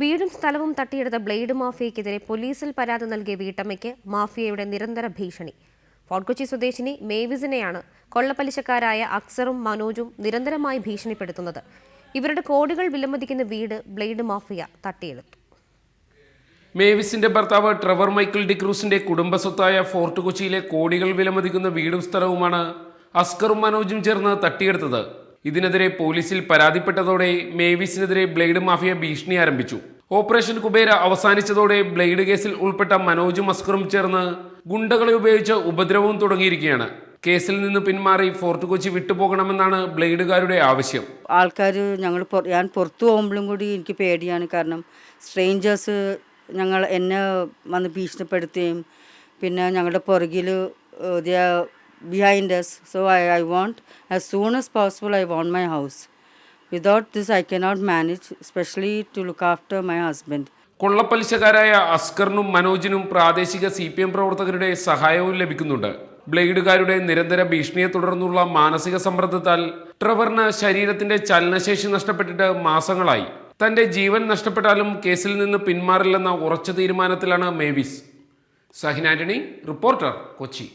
വീടും സ്ഥലവും തട്ടിയെടുത്ത ബ്ലേഡ് മാഫിയയ്ക്കെതിരെ പോലീസിൽ പരാതി നൽകിയ വീട്ടമ്മയ്ക്ക് മാഫിയയുടെ നിരന്തര ഭീഷണി. ഫോർട്ട് കൊച്ചി സ്വദേശിനി മേവിസിനെയാണ് കൊള്ളപ്പലിശക്കാരായ അക്സറും മനോജും നിരന്തരമായി ഭീഷണിപ്പെടുത്തുന്നത്. ഇവരുടെ കോടികൾ വിലമതിക്കുന്ന വീട് ബ്ലേഡ് മാഫിയ തട്ടിയെടുത്തു. മേവിസിന്റെ ഭർത്താവ് ട്രെവർ മൈക്കിൾ ഡിക്രൂസിന്റെ കുടുംബസ്വത്തായ ഫോർട്ട് കൊച്ചിയിലെ കോടികൾ വിലമതിക്കുന്ന വീടും സ്ഥലവുമാണ് അസ്കറും മനോജും ചേർന്ന് തട്ടിയെടുത്തത്. ഇതിനെതിരെ പോലീസിൽ പരാതിപ്പെട്ടതോടെ മേവിസിനെതിരെ ബ്ലേഡ് മാഫിയ ഭീഷണി ആരംഭിച്ചു. ഓപ്പറേഷൻ കുബേര അവസാനിച്ചതോടെ ബ്ലേഡ് കേസിൽ ഉൾപ്പെട്ട മനോജും അസ്കറും ചേർന്ന് ഗുണ്ടകളെ ഉപയോഗിച്ച് ഉപദ്രവവും തുടങ്ങിയിരിക്കുകയാണ്. കേസിൽ നിന്ന് പിന്മാറി ഫോർട്ട് കൊച്ചി വിട്ടുപോകണമെന്നാണ് ബ്ലേഡുകാരുടെ ആവശ്യം. ഞാൻ പുറത്തു പോകുമ്പോഴും കൂടി എനിക്ക് പേടിയാണ്. കാരണം സ്ട്രേഞ്ചേഴ്സ് എന്നെ വന്ന് ഭീഷണിപ്പെടുത്തുകയും പിന്നെ ഞങ്ങളുടെ പുറകിൽ behind us. So I want, as soon as possible, I want my house. Without this, I cannot manage, especially to look after my husband. കൊള്ളപ്പലിശക്കാരായ അസ്കറിനും മനോജിനും പ്രാദേശിക CPM പ്രവർത്തകരുടെ സഹായവും ലഭിക്കുന്നുണ്ട്. ബ്ലേഡുകാരുടെ നിരന്തര ഭീഷണിയെ തുടർന്നുള്ള മാനസിക സമ്മർദ്ദത്താൽ ട്രെവറിന് ശരീരത്തിന്റെ ചലനശേഷി നഷ്ടപ്പെട്ടിട്ട് മാസങ്ങളായി. തന്റെ ജീവൻ നഷ്ടപ്പെട്ടാലും കേസിൽ നിന്ന് പിന്മാറില്ലെന്ന ഉറച്ച തീരുമാനത്തിലാണ് മേവിസ്. സഹിൻ ആന്റണി, റിപ്പോർട്ടർ, കൊച്ചി.